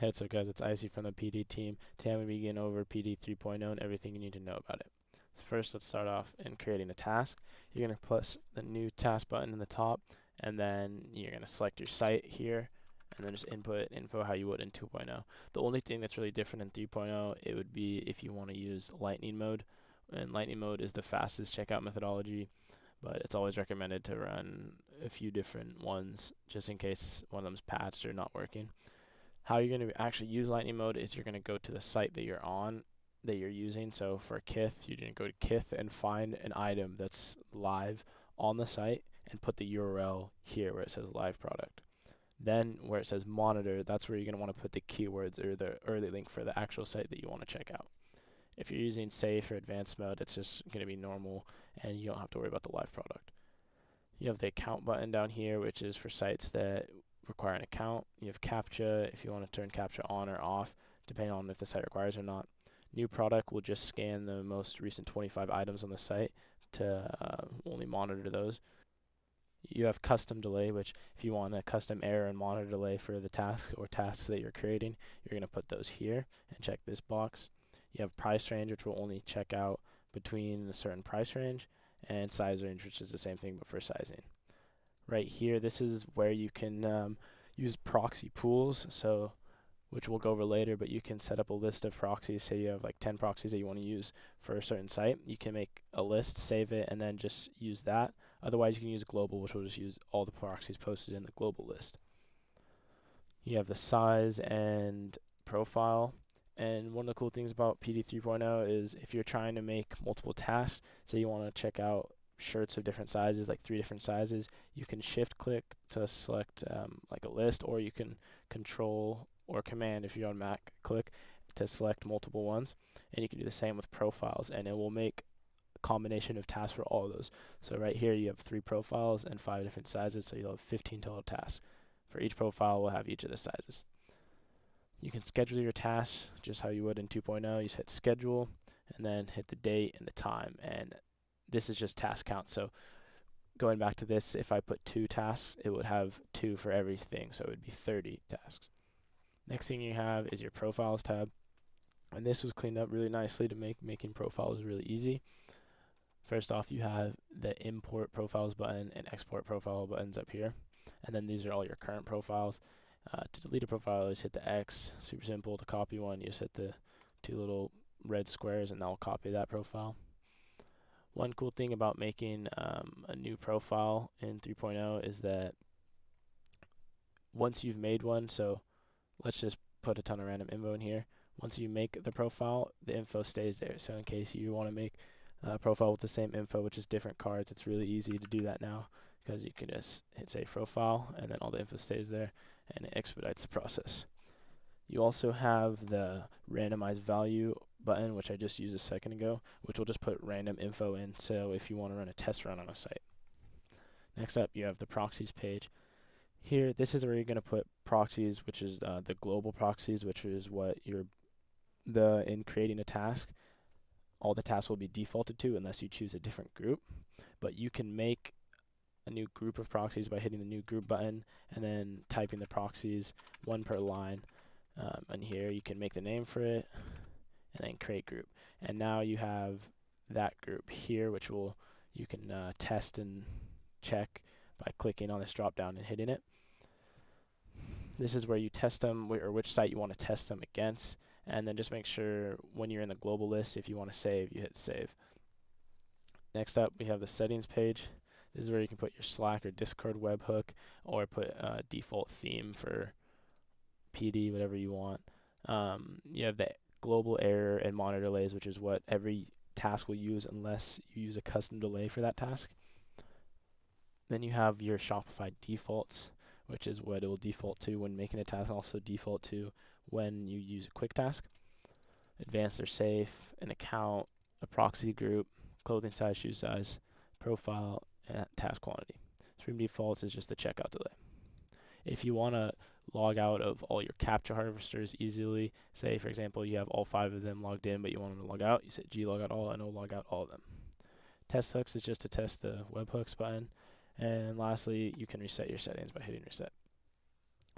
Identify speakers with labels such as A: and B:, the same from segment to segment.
A: Hey, what's up guys, it's Icy from the PD team. Today I'm going to be going over PD 3.0 and everything you need to know about it. So first, let's start off in creating a task. You're going to press the new task button in the top, and then you're going to select your site here, and then just input info how you would in 2.0. The only thing that's really different in 3.0, it would be if you want to use lightning mode. And lightning mode is the fastest checkout methodology, but it's always recommended to run a few different ones just in case one of them's patched or not working. How you're going to actually use lightning mode is you're going to go to the site that you're on, that you're using. So for Kith, you're going to go to Kith and find an item that's live on the site and put the URL here where it says live product. Then where it says monitor, that's where you're going to want to put the keywords or the early link for the actual site that you want to check out. If you're using safe or advanced mode, it's just going to be normal and you don't have to worry about the live product. You have the account button down here, which is for sites that require an account. You have CAPTCHA if you want to turn CAPTCHA on or off, depending on if the site requires or not. New product will just scan the most recent 25 items on the site to only monitor those. You have custom delay, which if you want a custom error and monitor delay for the task or tasks that you're creating, you're going to put those here and check this box. You have price range, which will only check out between a certain price range, and size range, which is the same thing but for sizing. Right here, this is where you can use proxy pools, so which we'll go over later, but you can set up a list of proxies. Say you have like 10 proxies that you want to use for a certain site. You can make a list, save it, and then just use that. Otherwise, you can use global, which will just use all the proxies posted in the global list. You have the size and profile. And one of the cool things about PD 3.0 is if you're trying to make multiple tasks, say you want to check out shirts of different sizes, like 3 different sizes, you can shift click to select like a list, or you can control or command if you're on Mac click to select multiple ones, and you can do the same with profiles, and it will make a combination of tasks for all of those. So right here you have 3 profiles and 5 different sizes, so you'll have 15 total tasks. For each profile we'll have each of the sizes. You can schedule your tasks just how you would in 2.0. You set schedule and then hit the date and the time, and this is just task count. So going back to this, if I put 2 tasks, it would have 2 for everything, so it would be 30 tasks. Next thing you have is your profiles tab, and this was cleaned up really nicely to make making profiles really easy. First off, you have the import profiles button and export profile buttons up here, and then these are all your current profiles. To delete a profile, just hit the X. Super simple. To copy one, you just hit the 2 little red squares and that will copy that profile. One cool thing about making a new profile in 3.0 is that once you've made one, so let's just put a ton of random info in here. Once you make the profile, the info stays there. So in case you want to make a profile with the same info, which is different cards, it's really easy to do that now because you can just hit save profile and then all the info stays there and it expedites the process. You also have the randomize value button, which I just used a second ago, which will just put random info in, so if you want to run a test run on a site. Next up, you have the proxies page. Here, this is where you're going to put proxies, which is the global proxies, which is what in creating a task, all the tasks will be defaulted to unless you choose a different group. But you can make a new group of proxies by hitting the new group button and then typing the proxies, 1 per line. And here you can make the name for it and then create group. And now you have that group here, which you can test and check by clicking on this drop down and hitting it. This is where you test them, or which site you want to test them against, and then just make sure when you're in the global list, if you want to save, you hit save. Next up, we have the settings page. This is where you can put your Slack or Discord webhook, or put a default theme for PD, whatever you want. You have the global error and monitor delays, which is what every task will use unless you use a custom delay for that task. Then you have your Shopify defaults, which is what it will default to when making a task, and also default to when you use a quick task. Advanced or safe, an account, a proxy group, clothing size, shoe size, profile, and task quantity. Stream defaults is just the checkout delay. If you want to log out of all your CAPTCHA harvesters easily, say for example you have all 5 of them logged in but you want them to log out, you say glogout all and it'll log out all of them. Test hooks is just to test the webhooks button. And lastly, you can reset your settings by hitting reset.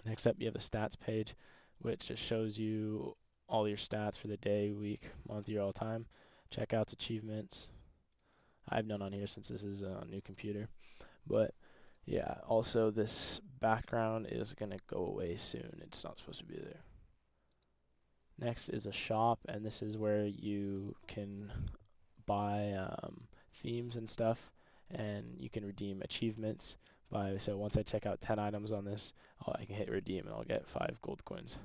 A: Next up, you have the stats page, which just shows you all your stats for the day, week, month, year, all time. Checkouts, achievements. I have none on here since this is a new computer. But yeah, also this background is going to go away soon. It's not supposed to be there. Next is a shop, and this is where you can buy themes and stuff, and you can redeem achievements by, so once I check out 10 items on this, I can hit redeem and I'll get 5 gold coins.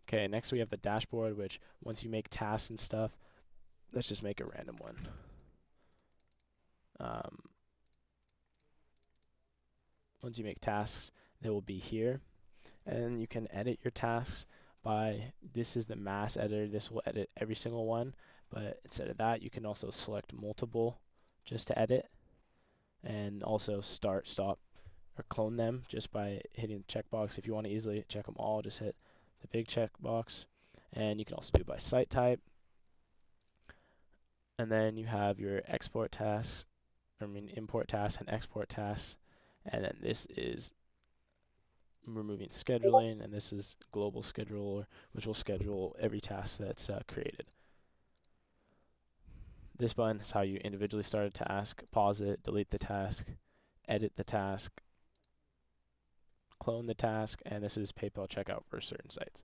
A: Okay, next we have the dashboard, which once you make tasks and stuff, let's just make a random one. Once you make tasks, they will be here, and you can edit your tasks by, this is the mass editor. This will edit every single one, but instead of that, you can also select multiple just to edit, and also start, stop, or clone them just by hitting the checkbox. If you want to easily check them all, just hit the big checkbox, and you can also do it by site type. And then you have your export tasks, import tasks and export tasks, and then this is removing scheduling, and this is global scheduler, which will schedule every task that's created. This button is how you individually start a task, pause it, delete the task, edit the task, clone the task, and this is PayPal checkout for certain sites.